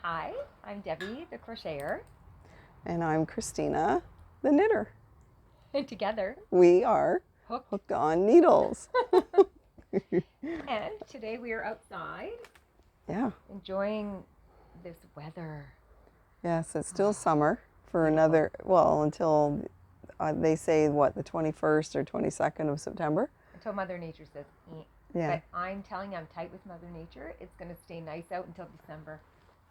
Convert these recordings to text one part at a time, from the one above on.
Hi, I'm Debbie, the crocheter. And I'm Christina, the knitter. And together, we are hooked on needles. And today we are outside. Yeah. Enjoying this weather. Yes, it's still summer for another, until they say, the 21st or 22nd of September? Until Mother Nature says, eh. Yeah. But I'm telling you, I'm tight with Mother Nature. It's going to stay nice out until December.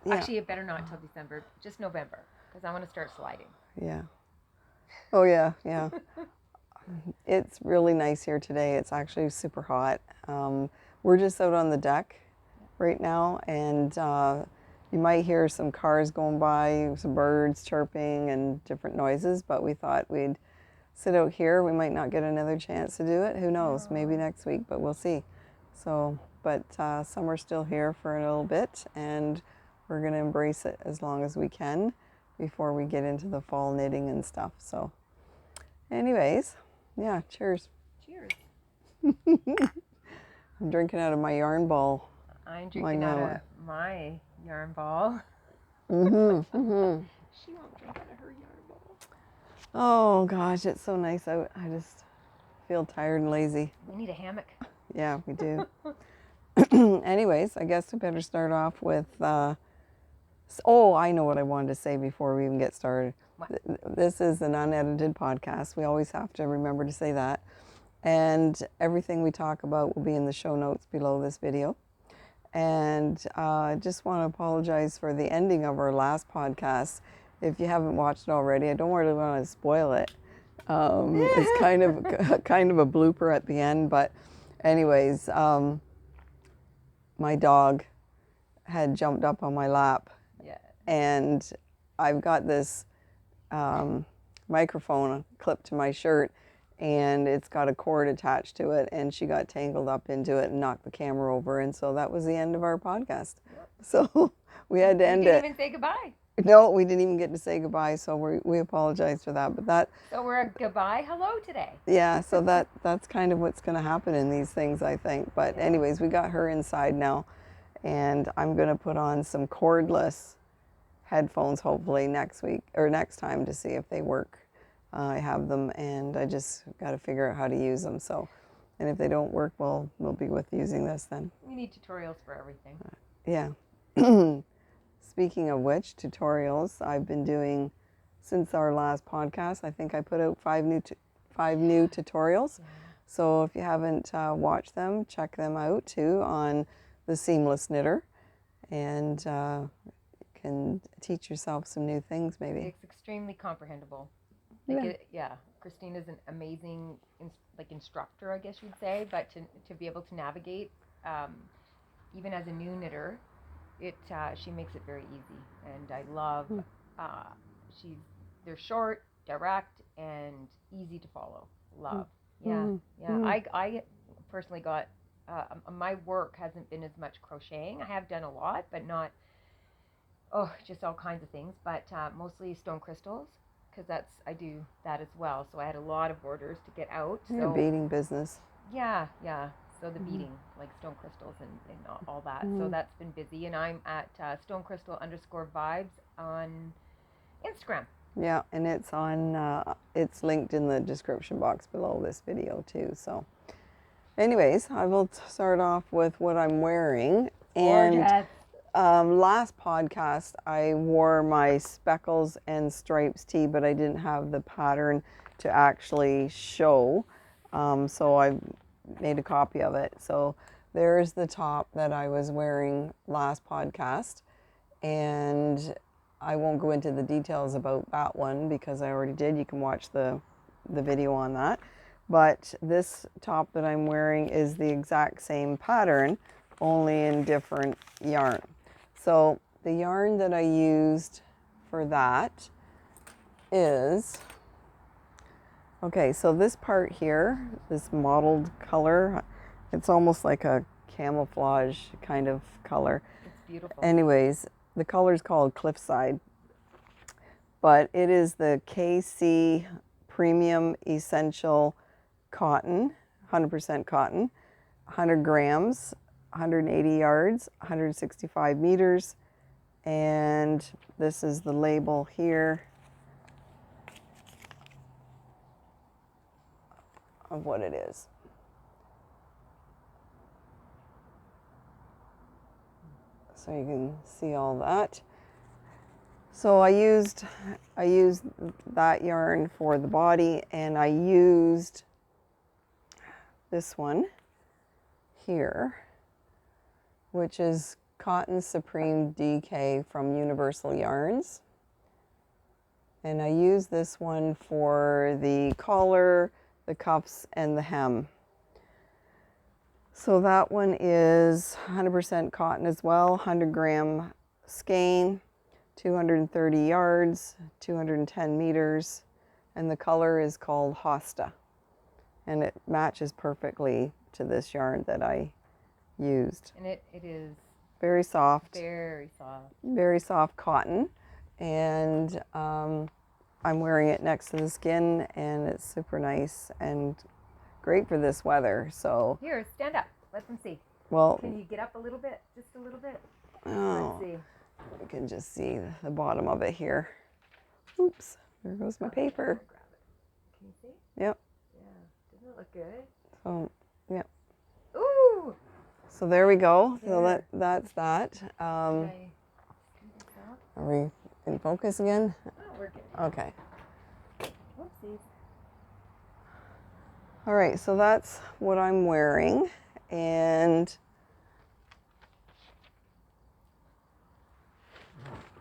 Yeah. Actually, it better not until December, just November, because I want to start sliding. Yeah. Oh, yeah, yeah. It's really nice here today. It's actually super hot. We're just out on the deck right now, and you might hear some cars going by, some birds chirping and different noises, but we thought we'd sit out here. We might not get another chance to do it. Who knows? Maybe next week, but we'll see. So, but summer's still here for a little bit, and we're going to embrace it as long as we can before we get into the fall knitting and stuff. So anyways, yeah, cheers. Cheers. I'm drinking out of my yarn ball. I'm drinking out of my yarn ball. She won't drink out of her yarn ball. Oh gosh, it's so nice out. I just feel tired and lazy. We need a hammock. Yeah, we do. Anyways, I guess we better start off with, I know what I wanted to say before we even get started. What? This is an unedited podcast. We always have to remember to say that. And everything we talk about will be in the show notes below this video. And I just want to apologize for the ending of our last podcast. If you haven't watched it already, I don't really want to spoil it. It's kind of a blooper at the end, but anyways, my dog had jumped up on my lap, and I've got this microphone clipped to my shirt, and it's got a cord attached to it, and she got tangled up into it and knocked the camera over, and so that was the end of our podcast. Yep. So we had to end it. We didn't even say goodbye. No, we didn't even get to say goodbye, so we apologize for that. But so we're a goodbye hello today. Yeah, so that's kind of what's going to happen in these things, I think. But anyways, we got her inside now, and I'm going to put on some cordless headphones hopefully next week or next time to see if they work. I have them, and I just got to figure out how to use them. So, and if they don't work, we'll be with using this then. We need tutorials for everything. Yeah. Speaking of which, tutorials I've been doing since our last podcast. I think I put out five new tutorials. Yeah. So if you haven't watched them, check them out too on the Seamless Knitter, and you can teach yourself some new things maybe. It's extremely comprehensible. Christina's an amazing instructor, I guess you'd say, but to be able to navigate, even as a new knitter, she makes it very easy, and I love. They're short, direct, and easy to follow. Love. I personally got my work hasn't been as much crocheting. I have done a lot, but not just all kinds of things, but mostly stone crystals, because I do that as well. So I had a lot of orders to get out. Your beading business. Yeah. So the beading, like stone crystals and all that. So that's been busy, and I'm at stonecrystal_vibes on Instagram. Yeah, and it's on. It's linked in the description box below this video too. So, anyways, I will start off with what I'm wearing. And last podcast, I wore my speckles and stripes tee, but I didn't have the pattern to actually show. So I made a copy of it. So there's the top that I was wearing last podcast, and I won't go into the details about that one because I already did. You can watch the video on that. But this top that I'm wearing is the exact same pattern, only in different yarn. So the yarn that I used for that is, okay, so this part here, this mottled color, it's almost like a camouflage kind of color. It's beautiful. Anyways, the color is called Cliffside, but it is the KC Premium Essential Cotton, 100% cotton, 100 grams, 180 yards, 165 meters. And this is the label here of what it is. So you can see all that. So I used that yarn for the body, and I used this one here, which is Cotton Supreme DK from Universal Yarns. And I used this one for the collar, the cuffs, and the hem. So that one is 100% cotton as well, 100 gram skein, 230 yards, 210 meters, and the color is called Hosta. And it matches perfectly to this yarn that I used. And it is very soft. Very soft. Very soft cotton. And I'm wearing it next to the skin, and it's super nice and great for this weather. So here, stand up. Let them see. Well, can you get up a little bit? Just a little bit? Oh, let's see. You can just see the bottom of it here. Oops, there goes my paper. Grab it. Can you see? Yep. Yeah, doesn't it look good? So, yeah. Ooh! So there we go. There. So that's that. Are we in focus again? Oh, we're good. Okay. Whoopsies. All right, so that's what I'm wearing, and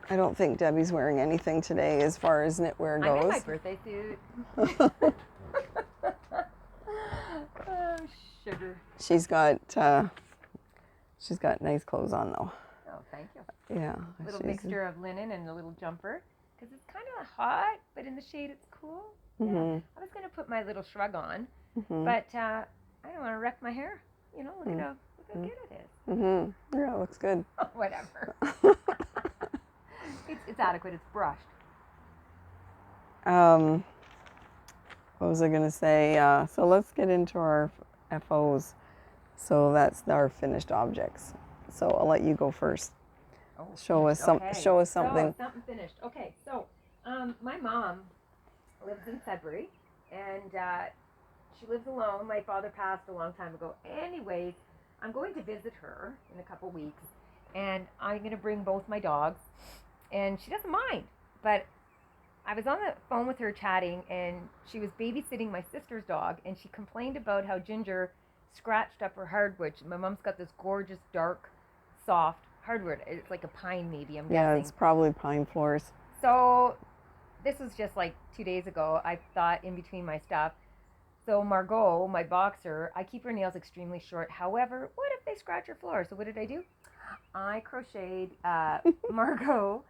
I don't think Debbie's wearing anything today as far as knitwear goes. I'm in my birthday suit. Oh, sugar. She's got nice clothes on though. Oh, thank you. Yeah. A little mixture of linen and a little jumper, because it's kind of hot, but in the shade it's cool. Mm-hmm. Yeah. I was gonna put my little shrug on, but I don't want to wreck my hair. You know, look how good it is. Mm-hmm. Yeah, it looks good. Whatever. It's adequate. It's brushed. What was I going to say? So let's get into our FOs. So that's our finished objects. So I'll let you go first. Oh, show us something. So, something finished. Okay, so my mom lives in Sudbury, and she lives alone. My father passed a long time ago. Anyways, I'm going to visit her in a couple weeks, and I'm going to bring both my dogs, and she doesn't mind. But I was on the phone with her chatting, and she was babysitting my sister's dog, and she complained about how Ginger scratched up her hardwood. My mom's got this gorgeous, dark, soft hardwood. It's like a pine, maybe, I'm guessing. Yeah, it's probably pine floors. So this was just like 2 days ago. I thought in between my stuff. So Margot, my boxer, I keep her nails extremely short. However, what if they scratch her floor? So what did I do? I crocheted Margot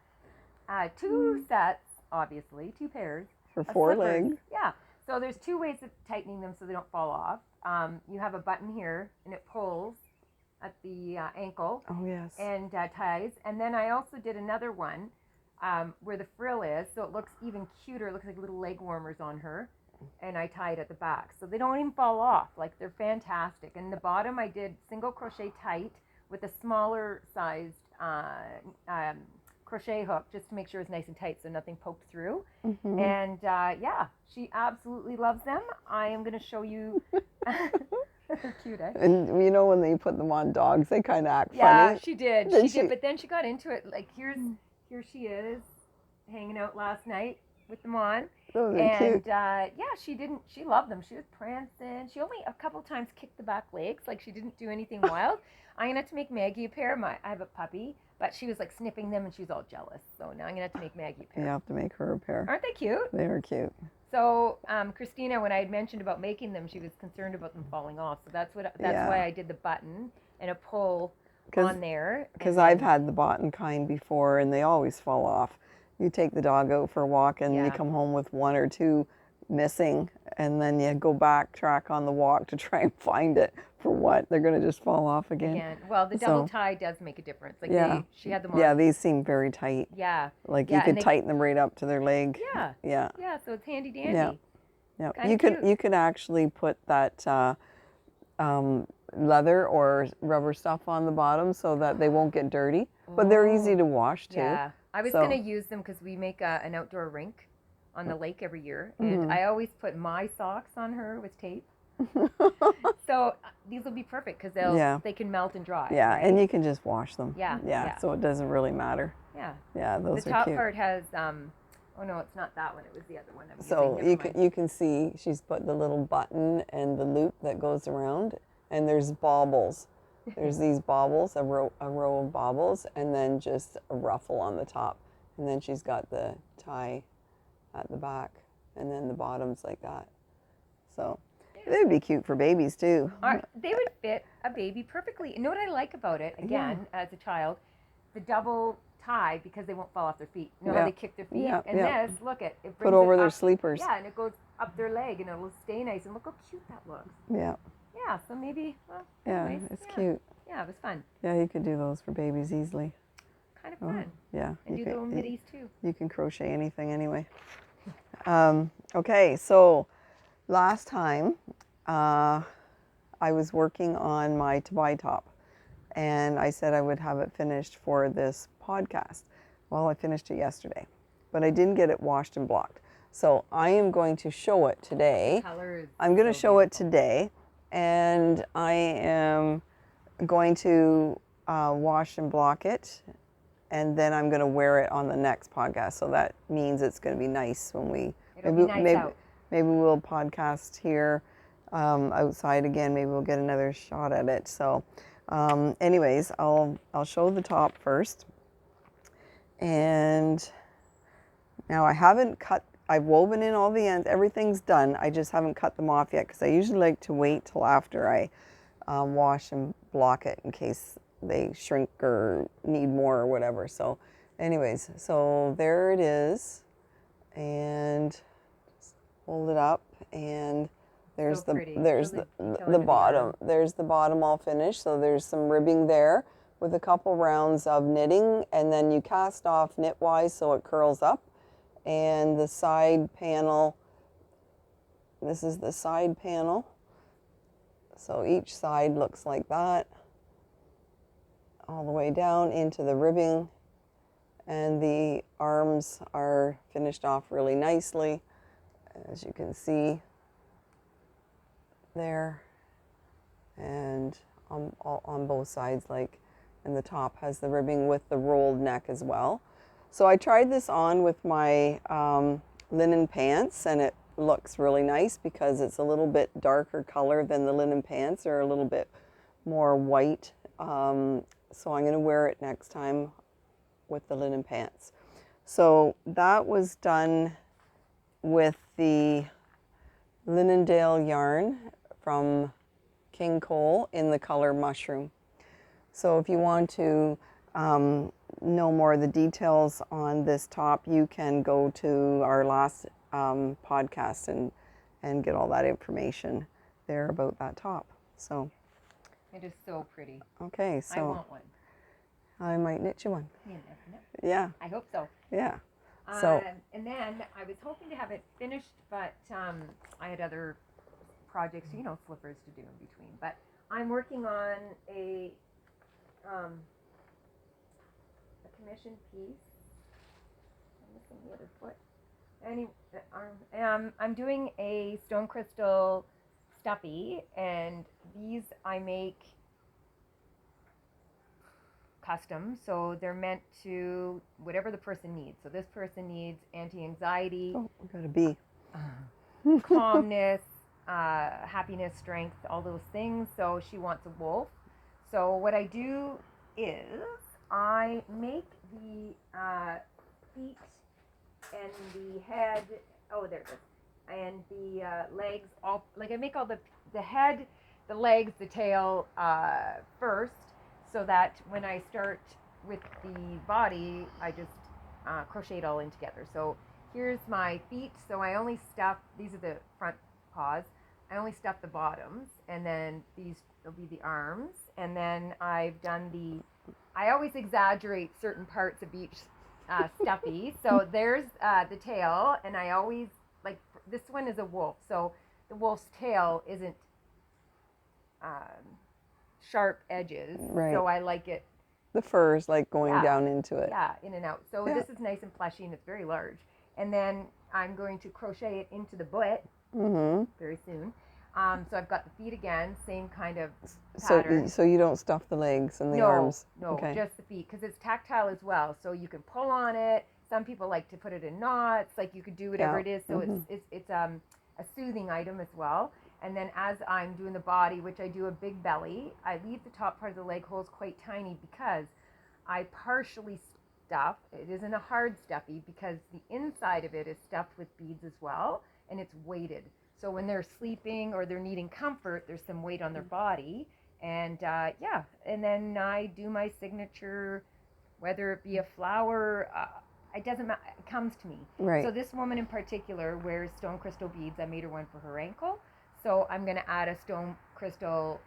2 sets, obviously, 2 pairs. For 4 legs. Yeah. So there's 2 ways of tightening them so they don't fall off. You have a button here, and it pulls at the ankle. Oh, yes. And ties. And then I also did another one where the frill is, so it looks even cuter. It looks like little leg warmers on her. And I tie it at the back. So they don't even fall off. Like, they're fantastic. And the bottom I did single crochet tight with a smaller sized crochet hook just to make sure it's nice and tight so nothing poked through. Mm-hmm. And yeah, she absolutely loves them. I am going to show you. They're cute, eh? And you know when they put them on dogs, they kind of act funny. Yeah, she did. She did. But then she got into it. Like, here she is hanging out last night with them on. Those are and cute. Yeah, she loved them. She was prancing. She only a couple times kicked the back legs. Like, she didn't do anything wild. I'm gonna have to make Maggie a pair. I have a puppy, but she was like sniffing them and she was all jealous. So now I'm gonna have to make Maggie a pair. You have to make her a pair. Aren't they cute? They are cute. So Christina, when I had mentioned about making them, she was concerned about them falling off. So that's why I did the button and a pull on there. Because I've had the button kind before, and they always fall off. You take the dog out for a walk, and you come home with 1 or 2 missing, and then you go backtrack on the walk to try and find it. For what? They're going to just fall off again. Well, the double tie does make a difference. Like she had them on. Yeah, these seem very tight. Yeah. Like you could tighten them right up to their leg. Yeah. Yeah. Yeah, so it's handy dandy. Yeah. You could actually put that leather or rubber stuff on the bottom so that they won't get dirty. But they're easy to wash too. Yeah, I was going to use them because we make an outdoor rink on the lake every year, and I always put my socks on her with tape. So these will be perfect because they can melt and dry. Yeah, right? and you can just wash them. Yeah. So it doesn't really matter. Yeah. Yeah, those are cute. The top part has oh no, it's not that one. It was the other one. So you can see she's put the little button and the loop that goes around, and there's baubles. There's these baubles, a row of baubles, and then just a ruffle on the top, and then she's got the tie at the back, and then the bottom's like that. So they'd be cute for babies too. They would fit a baby perfectly. You know what I like about it? Again, as a child, the double tie because they won't fall off their feet. You know how they kick their feet? And this, look it brings put over it their up, sleepers. Yeah, and it goes up their leg and it'll stay nice. And look how cute that looks. Yeah. Yeah, so maybe, it's cute. Yeah, it was fun. Yeah, you could do those for babies easily. Kind of fun. Yeah. And do little middies too. You can crochet anything anyway. Okay, so last time I was working on my to-buy top, and I said I would have it finished for this podcast. Well, I finished it yesterday, but I didn't get it washed and blocked. So I am going to show it today. I'm going to show it today, and I am going to wash and block it, and then I'm going to wear it on the next podcast. So that means it's going to be nice when we maybe we'll podcast here outside again. Maybe we'll get another shot at it. So anyways, I'll show the top first. And now I've woven in all the ends. Everything's done. I just haven't cut them off yet because I usually like to wait till after I wash and block it in case they shrink or need more or whatever. So anyways, so there it is. And just hold it up, and there's the bottom. There's the bottom all finished. So there's some ribbing there with a couple rounds of knitting, and then you cast off knitwise so it curls up. And the side panel, this is the side panel. So each side looks like that, all the way down into the ribbing. And the arms are finished off really nicely, as you can see there. And on both sides, and the top has the ribbing with the rolled neck as well. So I tried this on with my linen pants, and it looks really nice because it's a little bit darker color than the linen pants. They're a little bit more white. So I'm going to wear it next time with the linen pants. So that was done with the Linendale yarn from King Cole in the color Mushroom. So if you want to know more of the details on this top, you can go to our last podcast and get all that information there about that top. So it is so pretty. Okay, so I want one. I might knit you one. You never know. Yeah. I hope so. Yeah. So and then I was hoping to have it finished, but I had other projects, slippers to do in between. But I'm working on a commission piece. I'm missing the other foot. I'm doing a stone crystal stuffy, and these I make custom, so they're meant to whatever the person needs. So this person needs anti-anxiety. Oh, we got a bee. Calmness, happiness, strength, all those things. So she wants a wolf. So what I do is I make the feet and the head. Oh, there it is. And the legs. All I make all the head, the legs, the tail first, so that when I start with the body, I just crochet it all in together. So here's my feet. So I only stuff. These are the front paws. I only stuff the bottoms, and then these will be the arms. And then I've done I always exaggerate certain parts of each stuffy. So there's the tail, and I always, this one is a wolf. So the wolf's tail isn't sharp edges. Right. So I like it. The fur is like going down into it. Yeah, in and out. So this is nice and plushy, and it's very large. And then I'm going to crochet it into the butt very soon. So I've got the feet again, same kind of pattern. So you don't stuff the legs and the arms? No, just the feet, because it's tactile as well. So you can pull on it. Some people like to put it in knots. Like you could do whatever it is. So it's a soothing item as well. And then as I'm doing the body, which I do a big belly, I leave the top part of the leg holes quite tiny because I partially stuff. It isn't a hard stuffy because the inside of it is stuffed with beads as well, and it's weighted. So when they're sleeping or they're needing comfort, there's some weight on their body. And and then I do my signature, whether it be a flower, it doesn't matter, it comes to me. Right. So this woman in particular wears stone crystal beads. I made her one for her ankle. So I'm going to add a stone crystal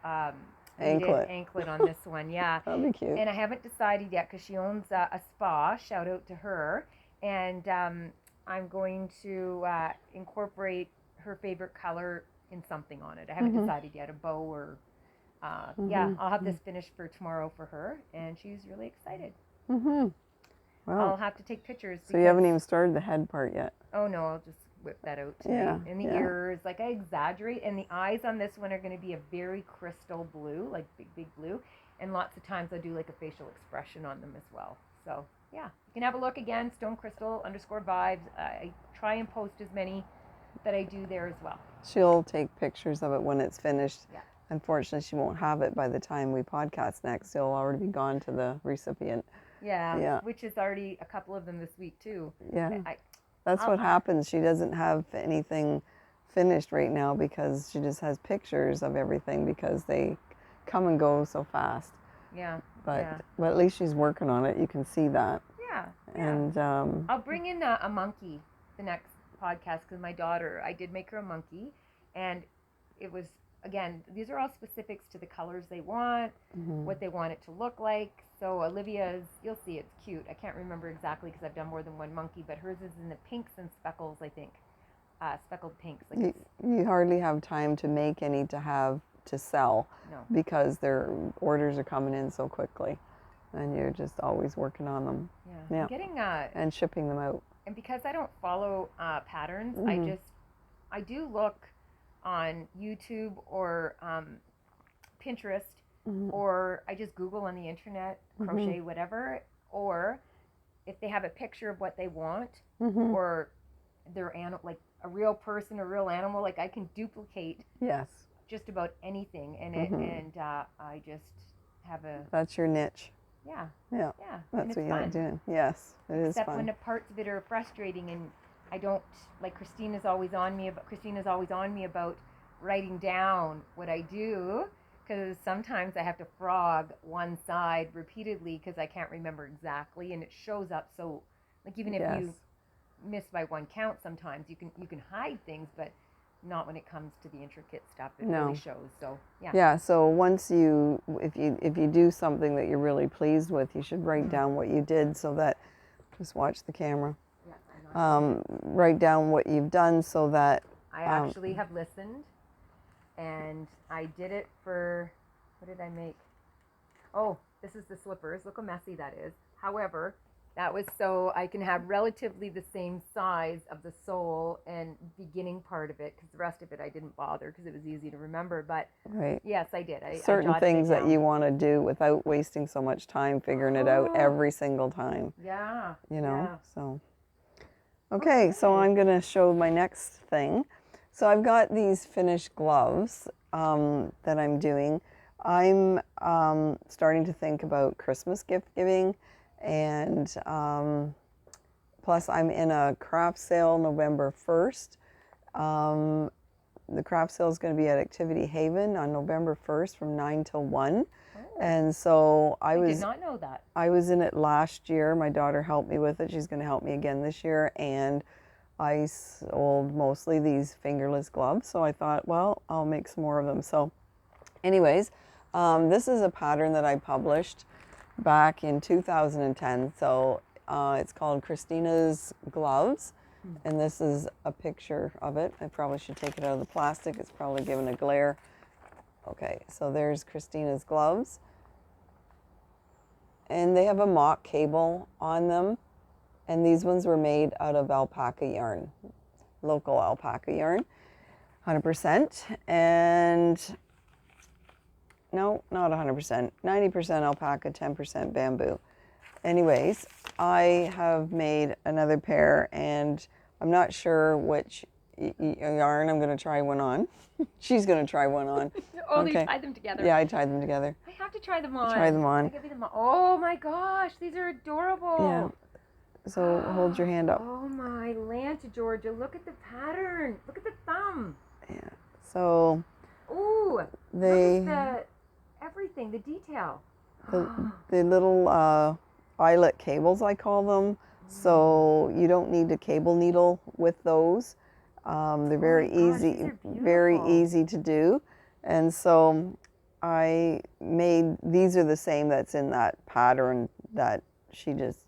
anklet on this one. Yeah. That'll be cute. And I haven't decided yet because she owns a spa. Shout out to her. And I'm going to incorporate her favorite color in something on it. I haven't decided yet, a bow or I'll have this finished for tomorrow for her, and she's really excited. Wow. I'll have to take pictures. So you haven't even started the head part yet? Oh no, I'll just whip that out tonight. And the ears, like I exaggerate, and the eyes on this one are going to be a very crystal blue, like big blue, and lots of times I do like a facial expression on them as well. So yeah, you can have a look again, Stone Crystal _vibes. I try and post as many that I do there as well. She'll take pictures of it when it's finished. Yeah. Unfortunately, she won't have it by the time we podcast next. It'll already be gone to the recipient. Yeah. Which is already a couple of them this week too. Yeah. That's what happens. She doesn't have anything finished right now because she just has pictures of everything because they come and go so fast. Yeah. But at least she's working on it. You can see that. Yeah. And I'll bring in a monkey the next podcast because my daughter, I did make her a monkey, and it was, again, these are all specifics to the colors they want, what they want it to look like. So Olivia's, you'll see, it's cute. I can't remember exactly because I've done more than one monkey, but hers is in the pinks and speckles, I think. Speckled pinks. Like you hardly have time to make any to sell because their orders are coming in so quickly, and you're just always working on them. Yeah. Getting and shipping them out. And because I don't follow patterns, I do look on YouTube or Pinterest, or I just Google on the internet, crochet whatever, or if they have a picture of what they want, or they're like a real person, a real animal, like I can duplicate just about anything in it, and I just have a... That's your niche. Yeah. That's what you like doing. Yes, it is fun. Except when the parts of it are frustrating, and I don't, like Christina's always on me about writing down what I do, because sometimes I have to frog one side repeatedly because I can't remember exactly, and it shows up. So like even if you miss by one count, sometimes you can hide things, but not when it comes to the intricate stuff. It really shows. So so once if you do something that you're really pleased with, you should write down what you did, so that, just watch the camera, write down what you've done so that I actually have listened, and I did it for, what did I make? Oh, this is the slippers. Look how messy that is. However, that was so I can have relatively the same size of the sole and beginning part of it, because the rest of it I didn't bother because it was easy to remember. But yes, I did. Certain things that you want to do without wasting so much time figuring it out every single time. Yeah. So. Okay, so I'm going to show my next thing. So I've got these finished gloves that I'm doing. I'm starting to think about Christmas gift giving. And plus I'm in a craft sale November 1st. The craft sale is going to be at Activity Haven on November 1st from 9 till 1. And so I did not know that. I was in it last year. My daughter helped me with it. She's going to help me again this year. And I sold mostly these fingerless gloves. So I thought, well, I'll make some more of them. So anyways, this is a pattern that I published back in 2010. So it's called Christina's Gloves, and this is a picture of it. I probably should take it out of the plastic. It's probably given a glare. Okay, so there's Christina's gloves. And they have a mock cable on them. And these ones were made out of alpaca yarn, local alpaca yarn, 100%. And no, not 100%, 90% alpaca, 10% bamboo. Anyways, I have made another pair, and I'm not sure which yarn I'm going to try one on. She's going to try one on. Oh, okay. You tied them together. Yeah, I tied them together. I have to try them on. Try them on. Oh my gosh, these are adorable. Yeah. So hold your hand up. Oh my Lanta, Georgia, look at the pattern. Look at the thumb. Yeah. So. Ooh. Look at everything, the detail. The little eyelet cables, I call them. So you don't need a cable needle with those. They're very easy to do. And so I made, these are the same that's in that pattern that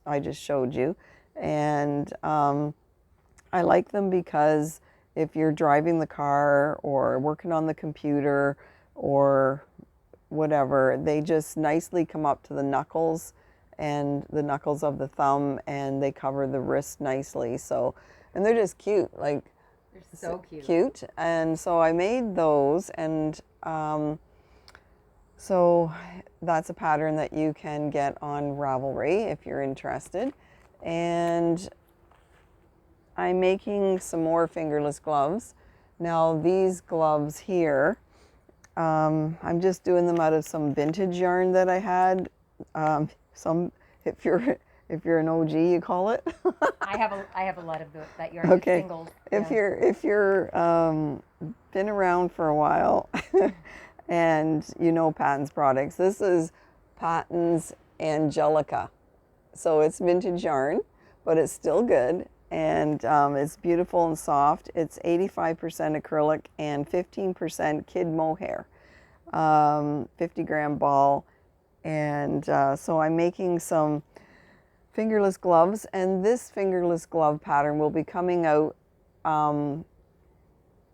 I just showed you. And I like them because if you're driving the car or working on the computer or whatever, they just nicely come up to the knuckles and the knuckles of the thumb, and they cover the wrist nicely. So, and they're just cute, like they're so cute. And so I made those, and so that's a pattern that you can get on Ravelry if you're interested. And I'm making some more fingerless gloves. Now these gloves here, I'm just doing them out of some vintage yarn that I had. If you're an OG, you call it. I have a lot of that yarn. Okay. Singles. If you're been around for a while, and you know Patton's products, this is Patton's Angelica. So it's vintage yarn, but it's still good, and it's beautiful and soft. It's 85% acrylic and 15% kid mohair, 50-gram ball. And so I'm making some fingerless gloves, and this fingerless glove pattern will be coming out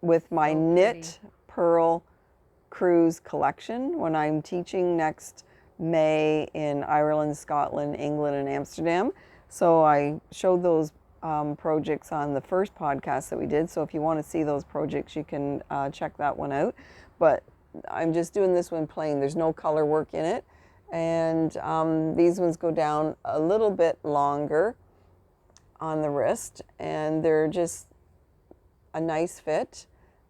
with my Knit Purl Cruise collection when I'm teaching next May in Ireland, Scotland, England, and Amsterdam. So I showed those projects on the first podcast that we did. So if you want to see those projects, you can check that one out. But I'm just doing this one plain. There's no color work in it. And these ones go down a little bit longer on the wrist, and they're just a nice fit,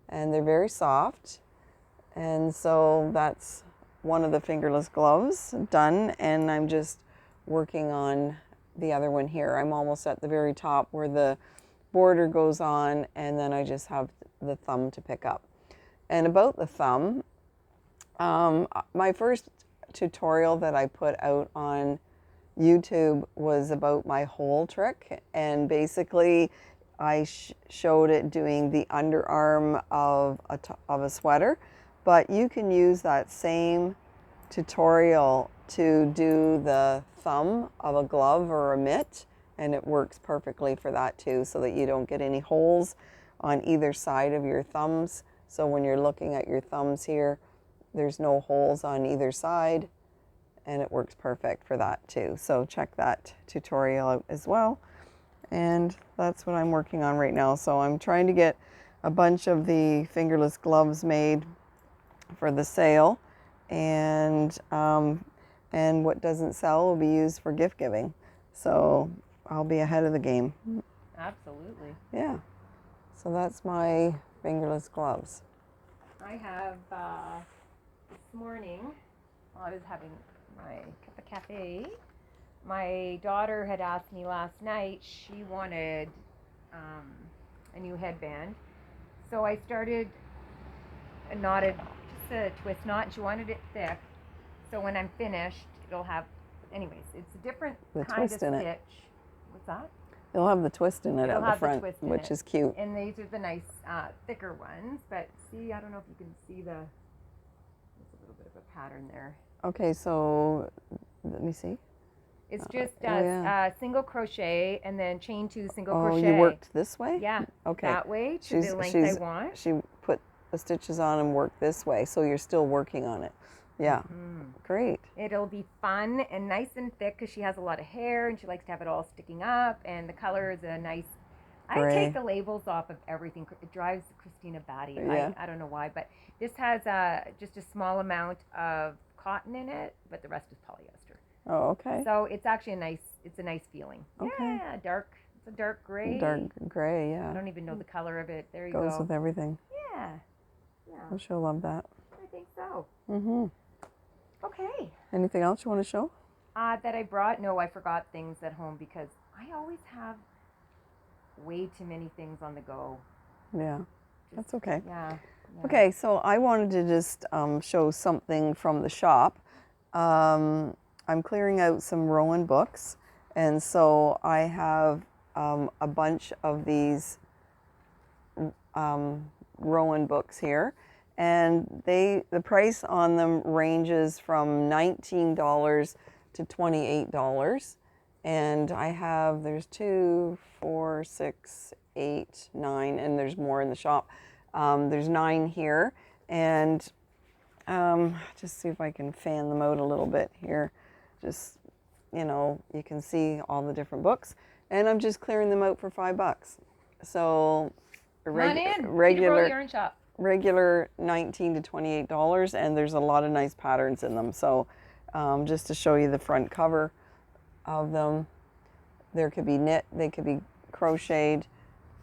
and they're very soft. And so that's one of the fingerless gloves done, and I'm just working on the other one here. I'm almost at the very top where the border goes on, and then I just have the thumb to pick up. And about the thumb, my first tutorial that I put out on YouTube was about my hole trick, and basically I showed it doing the underarm of a sweater, but you can use that same tutorial to do the thumb of a glove or a mitt, and it works perfectly for that too, so that you don't get any holes on either side of your thumbs. So when you're looking at your thumbs here, there's no holes on either side, and it works perfect for that too. So check that tutorial out as well. And that's what I'm working on right now. So I'm trying to get a bunch of the fingerless gloves made for the sale, and what doesn't sell will be used for gift giving. So I'll be ahead of the game. Absolutely. Yeah. So that's my fingerless gloves. I have this morning, while I was having my cup of cafe, my daughter had asked me last night, she wanted a new headband. So I started a knotted, just a twist knot, and she wanted it thick. So when I'm finished, it'll have, anyways, it's a different kind of stitch. What's that? It'll have the twist in it at the front, which is cute. And these are the nice thicker ones. But see, I don't know if you can see there's a little bit of a pattern there. Okay, so let me see. It's just single crochet and then chain 2 single crochet. Oh, you worked this way? Yeah. Okay. That way to the length I want. She put the stitches on and work this way. So you're still working on it. Yeah. Great. It'll be fun and nice and thick because she has a lot of hair and she likes to have it all sticking up. And the color is a nice... Gray. I take the labels off of everything. It drives Christina batty. Yeah. I don't know why, but this has just a small amount of cotton in it, but the rest is polyester. Oh, okay. So it's actually a nice feeling. Okay. Yeah, it's a dark gray. Dark gray, yeah. I don't even know the color of it. There you go. Goes with everything. Yeah. Oh, she'll love that. I think so. Mm-hmm. Okay. Anything else you want to show? That I brought? No, I forgot things at home because I always have way too many things on the go. Yeah, that's okay. Yeah. Okay, so I wanted to just show something from the shop. I'm clearing out some Rowan books, and so I have a bunch of these Rowan books here, and the price on them ranges from $19 to $28. And I have, there's 2, 4, 6, 8, 9, and there's more in the shop. There's 9 here, and just see if I can fan them out a little bit here. Just, you can see all the different books, and I'm just clearing them out for $5. So regular yarn shop. Regular $19 to $28, and there's a lot of nice patterns in them. So just to show you the front cover of them, there could be knit, they could be crocheted.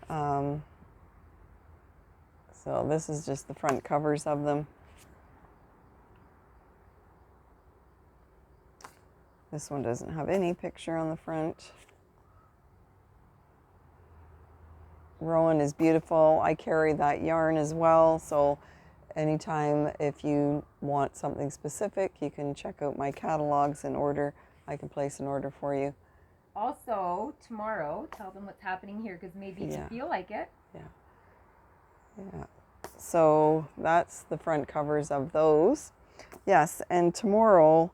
So this is just the front covers of them. This one doesn't have any picture on the front. Rowan is beautiful. I carry that yarn as well, so anytime if you want something specific, you can check out my catalogs and order. I can place an order for you. Also, tomorrow, tell them what's happening here because maybe you feel like it. Yeah. So that's the front covers of those. Yes, and tomorrow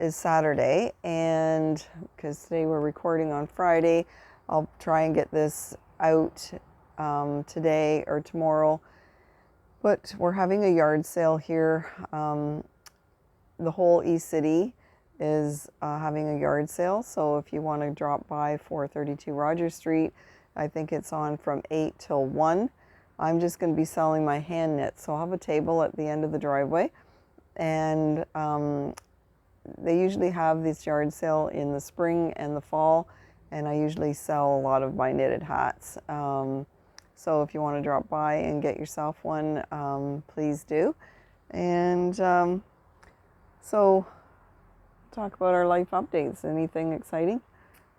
is Saturday, and because today we're recording on Friday, I'll try and get this out today or tomorrow. But we're having a yard sale here. The whole City is having a yard sale, so if you want to drop by 432 Rogers Street, I think it's on from 8 till 1. I'm just going to be selling my hand knit, so I'll have a table at the end of the driveway, and they usually have this yard sale in the spring and the fall, and I usually sell a lot of my knitted hats. So if you want to drop by and get yourself one, please do. And so talk about our life updates. Anything exciting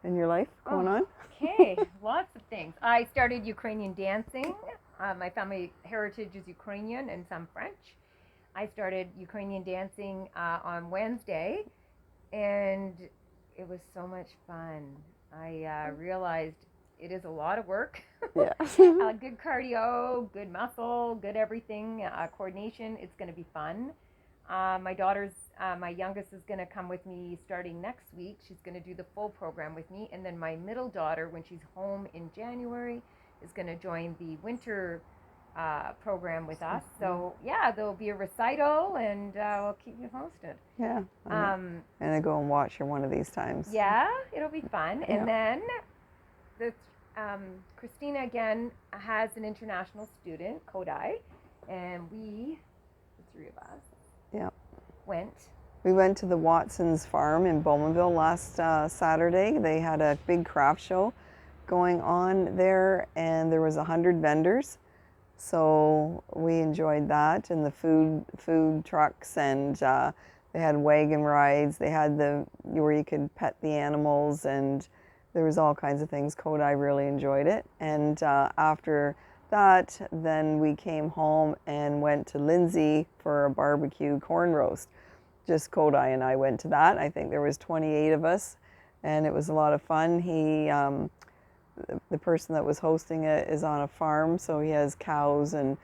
in your life going on? Okay, lots of things. I started Ukrainian dancing. My family heritage is Ukrainian and some French. I started Ukrainian dancing on Wednesday, and it was so much fun. I realized it is a lot of work. Yeah. Good cardio, good muscle, good everything, coordination. It's going to be fun. My youngest is going to come with me starting next week. She's going to do the full program with me. And then my middle daughter, when she's home in January, is going to join the winter program with us. So yeah, there'll be a recital, and we'll keep you posted. Yeah. And I go and watch her one of these times. Yeah, it'll be fun. Yeah. And then Christina again has an international student, Kodai, and the 3 of us, went. We went to the Watson's farm in Bowmanville last Saturday. They had a big craft show going on there, and there was 100 vendors. So we enjoyed that, and the food trucks, and they had wagon rides. They had where you could pet the animals, and there was all kinds of things. Kodai really enjoyed it. And after that, then we came home and went to Lindsay for a barbecue corn roast. Just Kodai and I went to that. I think there was 28 of us, and it was a lot of fun. The person that was hosting it is on a farm, so he has cows and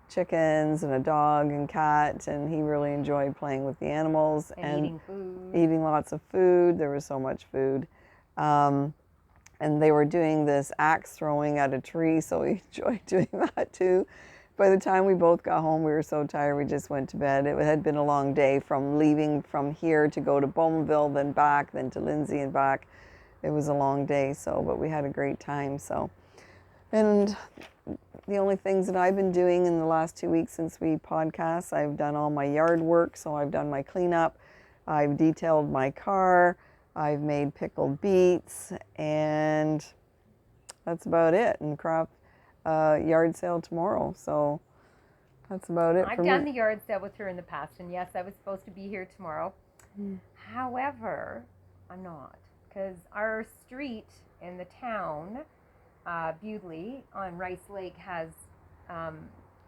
chickens and a dog and cat, and he really enjoyed playing with the animals and eating lots of food. There was so much food. And they were doing this axe throwing at a tree, so he enjoyed doing that too. by the time we both got home, we were so tired we just went to bed. It had been a long day from leaving from here to go to Bowmanville, then back, then to Lindsay and back. It was a long day, but we had a great time. And the only things that I've been doing in the last 2 weeks since we podcast, I've done all my yard work, so I've done my cleanup, I've detailed my car, I've made pickled beets, and that's about it. And craft yard sale tomorrow, so that's about it for me. I've done the yard sale with her in the past, and yes, I was supposed to be here tomorrow. However, I'm not, because our street in the town, Bewdley on Rice Lake, has,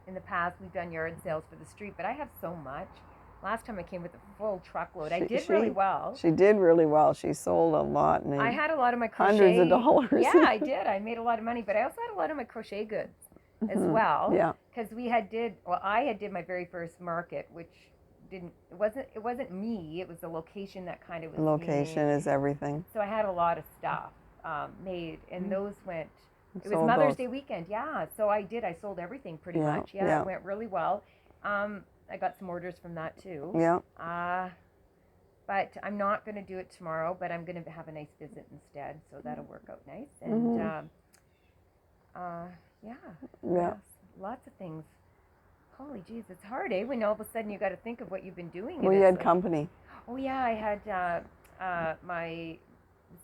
in the past, we've done yard sales for the street, but I have so much. Last time I came with a full truckload. I did really well. She did really well. She sold a lot. And I had a lot of my crochet. Hundreds of dollars. Yeah, I did. I made a lot of money, but I also had a lot of my crochet goods as well. Yeah. Because I had did my very first market, which it wasn't me. It was the location that kind of was Location me. is everything. So I had a lot of stuff made, and those went. It was Sold Mother's both. Day weekend, yeah. So I sold everything pretty Yeah, much. Yeah, yeah. It went really well. I got some orders from that too. Yeah. But I'm not going to do it tomorrow, but I'm going to have a nice visit instead, so that'll work out nice. And yes, lots of things. Holy jeez, it's hard, eh? When all of a sudden you got to think of what you've been doing. Well, you had company. Oh yeah, I had my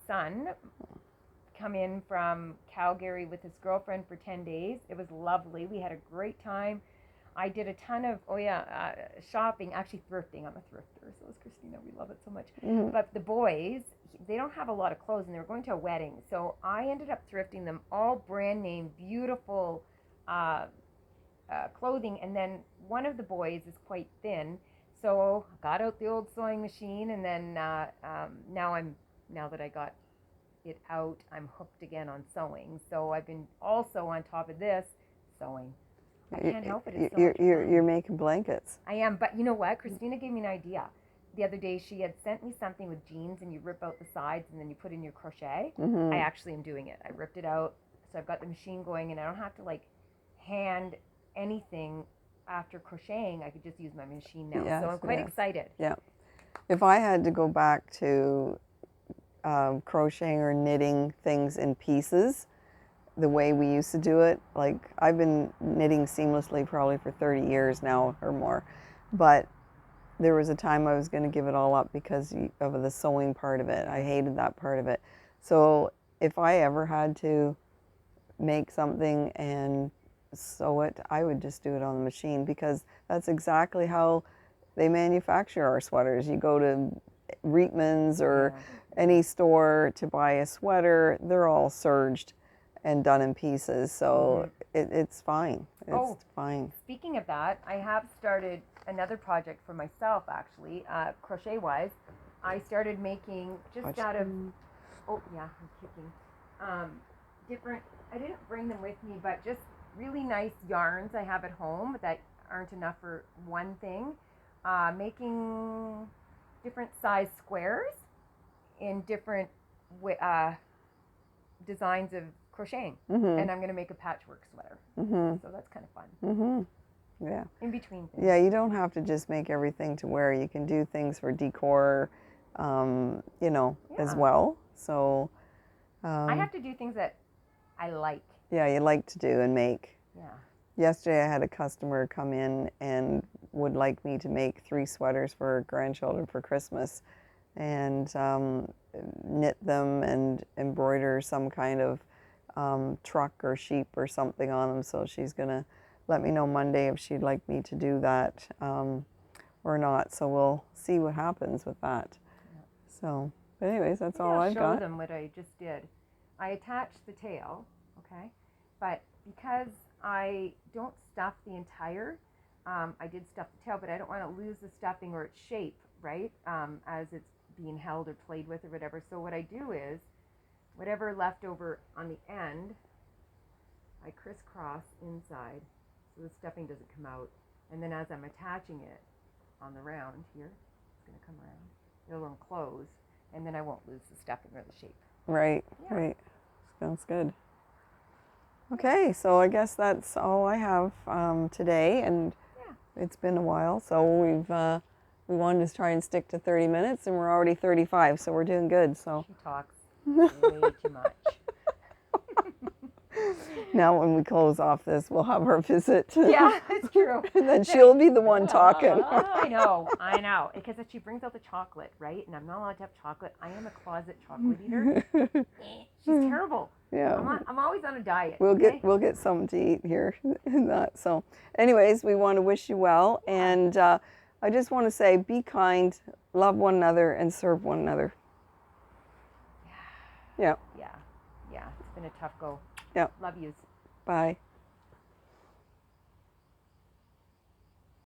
son come in from Calgary with his girlfriend for 10 days. It was lovely. We had a great time. I did a ton of shopping, actually thrifting. I'm a thrifter, so is Christina. We love it so much. But the boys, they don't have a lot of clothes, and they were going to a wedding, so I ended up thrifting them all brand name, beautiful clothing. And then one of the boys is quite thin, so I got out the old sewing machine, and then now that I got it out, I'm hooked again on sewing. So I've been also on top of this sewing. I can't help it. It's so much fun. You're making blankets. I am, but you know what? Christina gave me an idea. The other day, she had sent me something with jeans, and you rip out the sides, and then you put in your crochet. I actually am doing it. I ripped it out, so I've got the machine going, and I don't have to hand anything after crocheting. I could just use my machine now. Yes, so I'm quite excited. Yeah. If I had to go back to crocheting or knitting things in pieces, the way we used to do it, like I've been knitting seamlessly probably for 30 years now or more, but there was a time I was going to give it all up because of the sewing part of it. I hated that part of it. So if I ever had to make something and sew it, I would just do it on the machine, because that's exactly how they manufacture our sweaters. You go to Reitman's or any store to buy a sweater, they're all serged and done in pieces, so it's fine. It's fine. Speaking of that, I have started another project for myself, actually, crochet-wise. I started making out of, I'm kicking, different, I didn't bring them with me, but just really nice yarns I have at home that aren't enough for one thing. Making different size squares in different designs of crocheting, and I'm going to make a patchwork sweater. So that's kind of fun. Yeah. In between things. Yeah, you don't have to just make everything to wear. You can do things for decor, as well. So I have to do things that I like. Yeah, you like to do and make. Yeah. Yesterday I had a customer come in and would like me to make 3 sweaters for her grandchildren for Christmas, and knit them and embroider some kind of truck or sheep or something on them. So she's going to let me know Monday if she'd like me to do that or not. So we'll see what happens with that. Yeah. So, but anyways, that's all I've got. I'll show them what I just did. I attached the tail, okay? But because I don't stuff the entire, I did stuff the tail, but I don't want to lose the stuffing or its shape, right? As it's being held or played with or whatever. So what I do is, whatever left over on the end, I crisscross inside so the stuffing doesn't come out. And then as I'm attaching it on the round here, it's going to come around. It'll enclose, and then I won't lose the stuffing or the shape. Right, right. Sounds good. Okay, so I guess that's all I have today, and it's been a while, so we wanted to try and stick to 30 minutes, and we're already 35, so we're doing good. So she talks way too much. Now when we close off this, we'll have our visit. Yeah, it's true. And then she'll be the one talking. I know. Because if she brings out the chocolate, right? And I'm not allowed to have chocolate. I am a closet chocolate eater. She's terrible. Yeah. I'm always on a diet. We'll get something to eat here in that. So anyways, we want to wish you well. And I just want to say, be kind, love one another, and serve one another. Yeah. It's been a tough go. Yeah. Love yous. Bye.